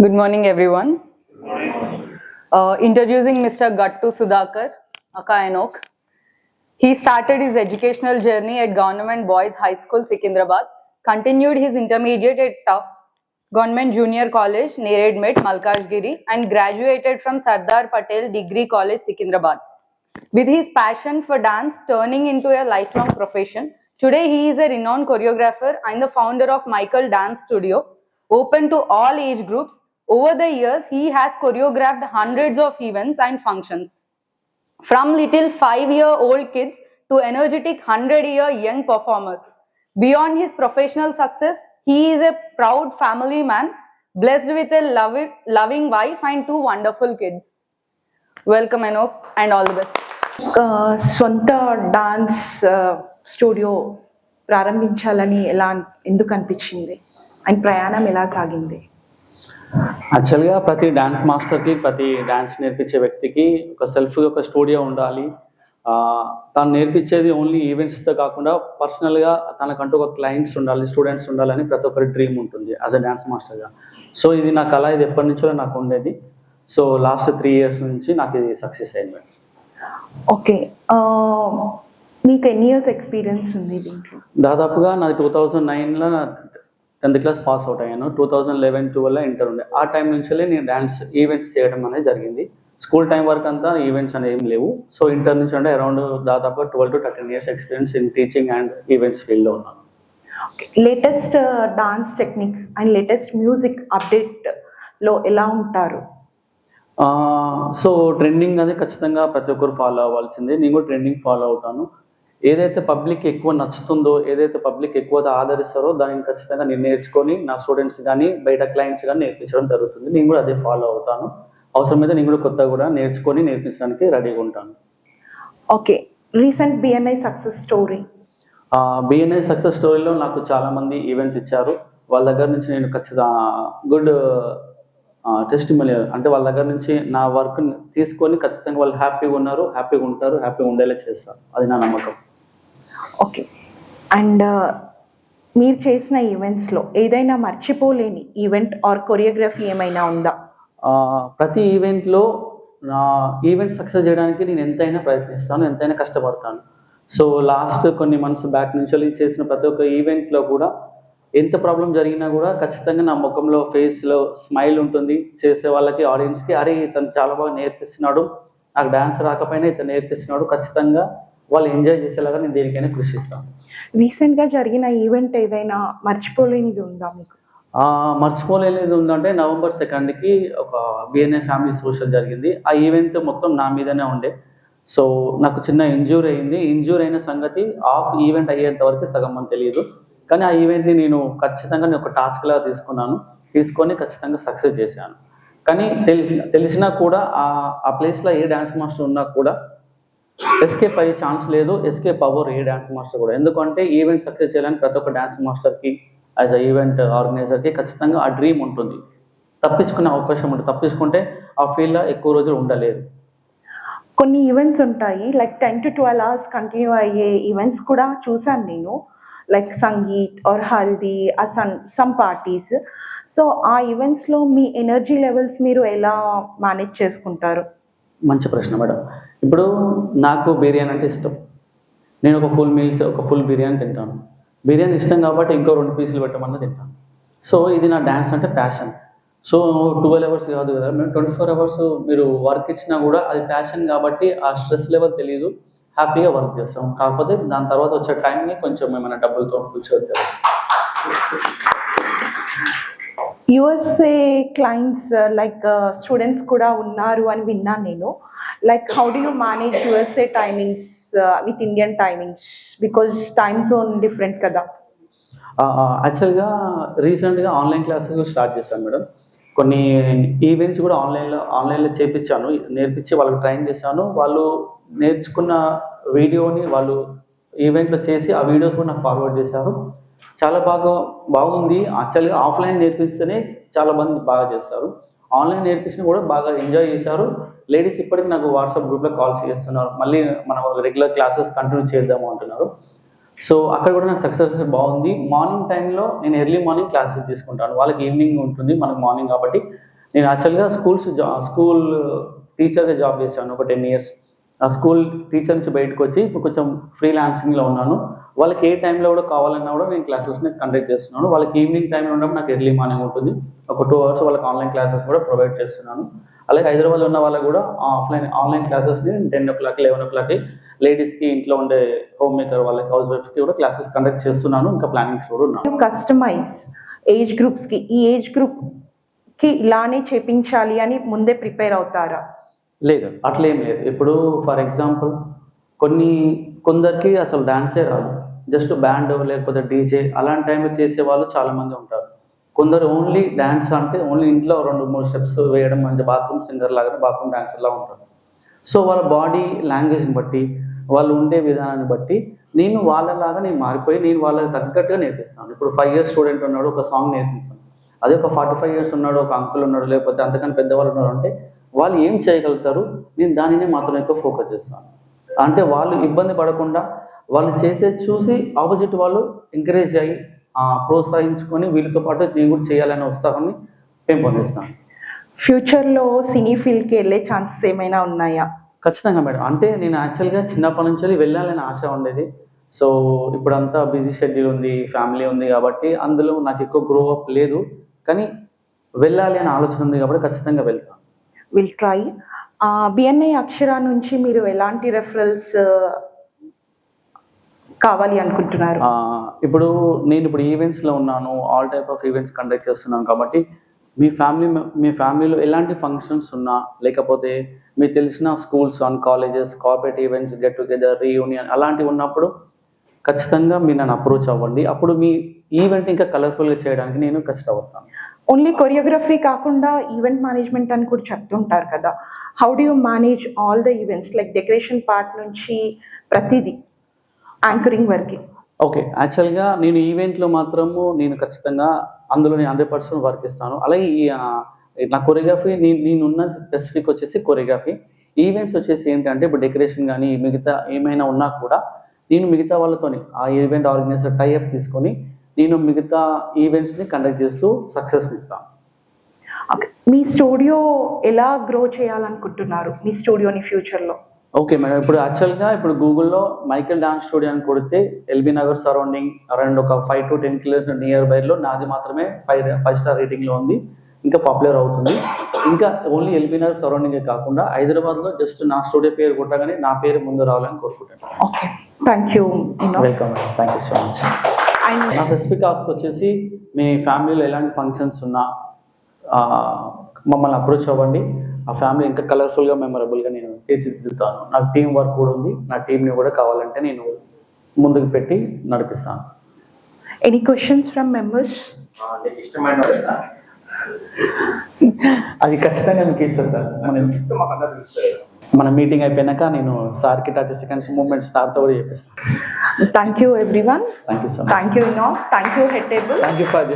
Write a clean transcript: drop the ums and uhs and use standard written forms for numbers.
Good morning, everyone. Introducing Mr. Gattu Sudhakar Akayanok. He started his educational journey at Government Boys High School, Secunderabad, continued his intermediate at Tough Government Junior College, Neredmet, Malkajgiri, and graduated from Sardar Patel Degree College, Secunderabad. With his passion for dance turning into a lifelong profession, today he is a renowned choreographer and the founder of Michael Dance Studio, open to all age groups. Over the years, he has choreographed hundreds of events and functions. From little 5-year-old kids to energetic 100-year young performers. Beyond his professional success, he is a proud family man, blessed with a loving wife and 2 wonderful kids. Welcome, Anok, and all the best. సొంత dance studio ప్రారంభించాలని ఎందుకు అనిపించింది and ప్రయాణం ఎలా సాగింది? యాక్చువల్గా ప్రతి dance మాస్టర్కి, ప్రతి డాన్స్ నేర్పించే వ్యక్తికి ఒక ఒక స్టూడియో ఉండాలి. తను నేర్పించేది ఓన్లీ ఈవెంట్స్తో కాకుండా పర్సనల్గా తనకంటూ ఒక క్లయింట్స్ ఉండాలి, స్టూడెంట్స్ ఉండాలని ప్రతి ఒక్కరి డ్రీమ్ ఉంటుంది యాజ్ అ డాన్స్ మాస్టర్గా. సో ఇది నా కళ, ఇది ఎప్పటి నుంచో నాకు ఉండేది. సో లాస్ట్ 3 years నుంచి నాకు ఇది సక్సెస్ అయింది. ఓకే, మీకు ఎన్ని ఇయర్స్ ఎక్స్పీరియన్స్ ఉంది దీంట్లో? దాదాపుగా నాది 2009లో 10th class పాస్ అవుట్ అయ్యాను. 2011-12 ఇంటర్ ఉండే. ఆ టైం నుంచే నేను డాన్స్ ఈవెంట్స్ చేయడం అనేది జరిగింది. స్కూల్ టైం వరకు అంతా ఈవెంట్స్ అనేవి ఏం లేవు. సో ఇంటర్ నుంచి అంటే అరౌండ్ దాదాపు 12 to 13 years experience in teaching and events ఫీల్డ్లో ఉన్నాను. Latest dance techniques and latest music అప్డేట్లో ఎలా ఉంటారు? సో ట్రెండింగ్ అనేది ఖచ్చితంగా ప్రతి ఒక్కరు ఫాలో అవ్వాల్సిందే. నేను కూడా ట్రెండింగ్ ఫాలో అవుతాను. ఏదైతే పబ్లిక్ ఎక్కువ నచ్చుతుందో, ఏదైతే పబ్లిక్ ఎక్కువ ఆదరిస్తారో దానిని ఖచ్చితంగా నేను నేర్చుకొని నా స్టూడెంట్స్ కానీ బయట క్లయింట్స్ కానీ నేర్పించడం జరుగుతుంది. నేను కూడా అదే ఫాలో అవుతాను. అవసరమైతే నేను కూడా కొత్తగా కూడా నేర్పించడానికి రెడీగా ఉంటాను. Okay, recent BNI success story. BNI success స్టోరీలో నాకు చాలామంది ఈవెంట్స్ ఇచ్చారు. వాళ్ళ దగ్గర నుంచి నేను ఖచ్చితంగా గుడ్ టెస్టిమోనియల్, అంటే వాళ్ళ దగ్గర నుంచి నా వర్క్ తీసుకొని ఖచ్చితంగా వాళ్ళు హ్యాపీగా ఉన్నారు, హ్యాపీగా ఉంటారు, హ్యాపీగా ఉండేలా చేస్తారు. అది నా నమ్మకం. ఓకే, అండ్ మీరు చేసిన ఈవెంట్స్లో ఏదైనా మర్చిపోలేని ఈవెంట్ ఆర్ కొరియోగ్రఫీ ఏమైనా ఉందా? ప్రతి ఈవెంట్లో నా ఈవెంట్ సక్సెస్ చేయడానికి నేను ఎంతైనా ప్రయత్నిస్తాను, ఎంతైనా కష్టపడతాను. సో లాస్ట్ కొన్ని మంత్స్ బ్యాక్ నుంచి చేసిన ప్రతి ఒక్క ఈవెంట్లో కూడా ఎంత ప్రాబ్లం జరిగినా కూడా ఖచ్చితంగా నా ముఖంలో, ఫేస్లో స్మైల్ ఉంటుంది. చేసే వాళ్ళకి, ఆడియన్స్కి, అరే ఇతను చాలా బాగా నేర్పిస్తున్నాడు, నాకు డాన్స్ రాకపోయినా ఇతను నేర్పిస్తున్నాడు, ఖచ్చితంగా వాళ్ళు ఎంజాయ్ చేసేలాగా నేను దేనికైనా కృషిస్తాను. రీసెంట్గా జరిగిన ఈవెంట్ ఏదైనా మర్చిపోలేనిది ఉందా మీకు? మర్చిపోలేనిది ఉందంటే November 2nd ఒక బిఎన్ఐ ఫ్యామిలీ సోషల్ జరిగింది. ఆ ఈవెంట్ మొత్తం నా మీదనే ఉండే. సో నాకు చిన్న ఇంజూరీ అయింది. ఇంజూరీ అయిన సంగతి ఈవెంట్ అయ్యేంత వరకు సగం మంది తెలియదు. కానీ ఆ ఈవెంట్ని నేను ఖచ్చితంగా ఒక టాస్క్ లాగా తీసుకొని ఖచ్చితంగా సక్సెస్ చేశాను. కానీ తెలిసినా కూడా ఆ ప్లేస్లో ఏ డాన్స్ మాస్టర్ ఉన్నా కూడా ఎస్కేప్ అయ్యే ఛాన్స్ లేదు, ఎస్కేప్ అవ్వరు ఏ డాన్స్ మాస్టర్ కూడా. ఎందుకంటే ఈవెంట్ సక్సెస్ చేయాలని ప్రతి ఒక్క డాన్స్ మాస్టర్కి, యాజ్ అ ఈవెంట్ ఆర్గనైజర్కి ఖచ్చితంగా ఆ డ్రీమ్ ఉంటుంది. తప్పించుకునే అవకాశం ఉంటుంది. తప్పించుకుంటే ఆ ఫీల్డ్లో ఎక్కువ రోజులు ఉండలేదు. కొన్ని ఈవెంట్స్ ఉంటాయి, లైక్ 10 to 12 hours కంటిన్యూ అయ్యే ఈవెంట్స్ కూడా చూసాను నేను, like sangeet or haldi some parties. So ఆ ఈవెంట్స్లో మీ ఎనర్జీ లెవెల్స్ మీరు ఎలా మేనేజ్ చేసుకుంటారు? మంచి ప్రశ్న మేడం. ఇప్పుడు నాకు బిర్యానీ అంటే ఇష్టం. నేను ఒక ఫుల్ బిర్యానీ తింటాను. బిర్యానీ ఇష్టం కాబట్టి ఇంకో 2 పీసులు పెట్టమన్నా తింటాను. సో ఇది నా డాన్స్ అంటే ప్యాషన్. సో 12 hours కాదు కదా, మేము 24 hours మీరు వర్క్ ఇచ్చినా కూడా అది ప్యాషన్ కాబట్టి ఆ స్ట్రెస్ లెవెల్ తెలియదు, హ్యాపీగా వర్క్ చేస్తాం. కాకపోతే దాని తర్వాత వచ్చే టైంని కొంచెం ఏమైనా డబ్బులతో కూర్చోవచ్చు. యుఎస్ఏ క్లయింట్స్ లైక్ స్టూడెంట్స్ కూడా ఉన్నారు అని విన్నాను నేను. Like how do you manage USA timings with Indian timings, because time zone different కదా? యాక్చువల్గా రీసెంట్గా ఆన్లైన్ క్లాసెస్ స్టార్ట్ చేశాను మేడం. కొన్ని ఈవెంట్స్ కూడా ఆన్లైన్లో చేపించాను, నేర్పించి వాళ్ళకి ట్రైన్ చేశాను. వాళ్ళు నేర్చుకున్న వీడియోని వాళ్ళు ఈవెంట్లో చేసి ఆ వీడియోస్ కూడా నాకు ఫార్వర్డ్ చేశారు. చాలా బాగుంది. యాక్చువల్గా ఆఫ్లైన్ నేర్పిస్తేనే చాలా మంది బాగా చేస్తారు, ఆన్లైన్ నేర్పించిన కూడా బాగా ఎంజాయ్ చేశారు. లేడీస్ ఇప్పటికి నాకు వాట్సాప్ గ్రూప్లో కాల్స్ చేస్తున్నారు, మళ్ళీ మనం రెగ్యులర్ క్లాసెస్ కంటిన్యూ చేద్దాము అంటున్నారు. సో అక్కడ కూడా నాకు సక్సెస్ బాగుంది. మార్నింగ్ టైంలో నేను ఎర్లీ మార్నింగ్ క్లాసెస్ తీసుకుంటాను, వాళ్ళకి ఈవినింగ్ ఉంటుంది, మనకు మార్నింగ్ కాబట్టి నేను యాక్చువల్గా స్కూల్ టీచర్గా జాబ్ చేశాను ఒక 10 years. ఆ స్కూల్ టీచర్ నుంచి బయటకు వచ్చి ఇప్పుడు కొంచెం ఫ్రీలాన్సింగ్లో ఉన్నాను. వాళ్ళకి ఏ టైంలో కూడా కావాలన్నా కూడా నేను క్లాసెస్ని కండక్ట్ చేస్తున్నాను. వాళ్ళకి ఈవినింగ్ టైంలో ఉన్నప్పుడు నాకు ఎర్లీ మార్నింగ్ ఉంటుంది. ఒక 2 hours వాళ్ళకి ఆన్లైన్ క్లాసెస్ కూడా ప్రొవైడ్ చేస్తున్నాను. అలాగే హైదరాబాద్లో ఉన్న వాళ్ళకి కూడా ఆన్లైన్ క్లాసెస్ని 10 o'clock 11 o'clock లేడీస్కి ఇంట్లో ఉండే హోమ్ మేకర్ వాళ్ళకి హౌస్ వైఫ్స్కి కూడా క్లాసెస్ కండక్ట్ చేస్తున్నాను. ఇంకా ప్లానింగ్స్ కూడా ఉన్నాను. కస్టమైజ్ ఏజ్ గ్రూప్స్కి, ఈ ఏజ్ గ్రూప్కి ఇలానే చేపించాలి అని ముందే ప్రిపేర్ అవుతారా? లేదు, అట్లేం లేదు. ఇప్పుడు ఫర్ ఎగ్జాంపుల్ కొందరికి అసలు డాన్సే రాదు, జస్ట్ బ్యాండ్ లేకపోతే డీజే అలాంటి టైంలో చేసే వాళ్ళు చాలామంది ఉంటారు. కొందరు ఓన్లీ డ్యాన్స్ అంటే ఓన్లీ ఇంట్లో 2-3 స్టెప్స్ వేయడం, మంచి బాత్రూమ్ సింగర్ లాగా బాత్రూమ్ డాన్సర్ లాగా ఉంటారు. సో వాళ్ళ బాడీ లాంగ్వేజ్ని బట్టి, వాళ్ళు ఉండే విధానాన్ని బట్టి నేను వాళ్ళలాగా మారిపోయి నేను వాళ్ళకి తగ్గట్టుగా నేర్పిస్తాను. ఇప్పుడు 5 years స్టూడెంట్ ఉన్నాడు, ఒక సాంగ్ నేర్పిస్తాను. అదే ఒక 45 years ఉన్నాడు, ఒక అంకుల్ ఉన్నాడు, లేకపోతే అంతకన్నా పెద్దవాళ్ళు ఉన్నారు అంటే వాళ్ళు ఏం చేయగలుగుతారు, నేను దానినే మాత్రం ఎక్కువ ఫోకస్ చేస్తాను. అంటే వాళ్ళు ఇబ్బంది పడకుండా వాళ్ళు చేసేది చూసి ఆపోజిట్ వాళ్ళు ఎంకరేజ్ అయ్యి ప్రోత్సహించుకొని వీళ్ళతో పాటు నేను కూడా చేయాలనే ఉత్సాహాన్ని పెంపొందిస్తాను. ఫ్యూచర్లో సినీ ఫీల్డ్కి వెళ్ళే ఛాన్సెస్ ఏమైనా ఉన్నాయా? ఖచ్చితంగా మేడం. అంటే నేను యాక్చువల్గా చిన్నప్పటి నుంచి వెళ్ళాలని ఆశ ఉండేది. సో ఇప్పుడంతా బిజీ షెడ్యూల్ ఉంది, ఫ్యామిలీ ఉంది కాబట్టి అందులో నాకు ఎక్కువ గ్రో అప్ లేదు. కానీ వెళ్ళాలి అనే ఆలోచన ఉంది కాబట్టి ఖచ్చితంగా వెళ్తాను. Will try. బిఎన్ఐ అక్షర నుంచి మీరు ఎలాంటి రెఫరల్స్ కావాలి అనుకుంటున్నారు? ఇప్పుడు నేను ఈవెంట్స్లో ఉన్నాను, all type of events conduct చేస్తున్నాను కాబట్టి మీ ఫ్యామిలీలో ఎలాంటి ఫంక్షన్స్ ఉన్నా, లేకపోతే మీకు తెలిసిన schools and colleges, corporate events, get together, reunion అలాంటివి ఉన్నప్పుడు ఖచ్చితంగా మీరు నన్ను అప్రోచ్ అవ్వండి. అప్పుడు మీ ఈవెంట్ ఇంకా కలర్ఫుల్గా చేయడానికి నేను కష్టపడతాను. ఓన్లీ కొరియోగ్రఫీ కాకుండా ఈవెంట్ మేనేజ్మెంట్ అని కూడా చెప్తుంటారు కదా, how do you manage all the events like decoration part నుంచి ప్రతిదీ యాంకరింగ్ వరకు? ఓకే, యాక్చువల్గా నేను ఈవెంట్లో మాత్రము నేను ఖచ్చితంగా అందులో నేను 100% వర్క్ ఇస్తాను. అలాగే నా కొరియోగ్రఫీ నేనున్న స్పెసిఫిక్ వచ్చేసి కొరియోగ్రఫీ. ఈవెంట్స్ వచ్చేసి ఏంటంటే ఇప్పుడు డెకరేషన్ కానీ మిగతా ఏమైనా ఉన్నా కూడా నేను మిగతా వాళ్ళతోని ఆ ఈవెంట్ ఆర్గనైజర్ టైఅప్ తీసుకొని నేను మిగతా ఈవెంట్స్ని కండక్ట్ చేస్తూ సక్సెస్ని ఇస్తాను. మీ స్టూడియో ఎలా గ్రో చేయాలనుకుంటున్నారు, మీ స్టూడియోని ఫ్యూచర్లో? ఓకే మేడం, ఇప్పుడు యాక్చువల్గా గూగుల్లో మైకేల్ డాన్స్ స్టూడియో అని కొడితే ఎల్బీ నగర్ సరౌండింగ్ అరౌండ్ ఒక 5 to 10 kilometers నియర్ బైలో నాది మాత్రమే 5 star రేటింగ్లో ఉంది. ఇంకా పాపులర్ అవుతుంది. ఇంకా ఓన్లీ ఎల్బీ నగర్ సరౌండింగే కాకుండా హైదరాబాద్లో జస్ట్ నా స్టూడియో పేరు కొట్టగానే నా పేరు ముందు రావాలని కోరుకుంటాను. Okay, thank you. Welcome madam, thank you so much. నా స్పెసిఫిక్ ఆస్క్ వచ్చేసి మీ ఫ్యామిలీలో ఎలాంటి ఫంక్షన్స్ ఉన్నా మమ్మల్ని అప్రోచ్ అవ్వండి. ఆ ఫ్యామిలీ ఇంకా కలర్ఫుల్గా మెమరబుల్గా నేను తీర్చిదిద్దుతాను. నాకు టీం వర్క్ కూడా ఉంది. నా టీంని కూడా కావాలంటే నేను ముందుకు పెట్టి నడిపిస్తాను. Any questions from members? అది ఖచ్చితంగా మీకు ఇస్తాను సార్. మన మీటింగ్ అయిపోయినాక నేను సార్కి 30 seconds మూమెంట్స్ సార్తో కూడా చెప్పిస్తాను. Thank you everyone. Thank you so much. Thank you Enoch. Thank you head table. Thank you for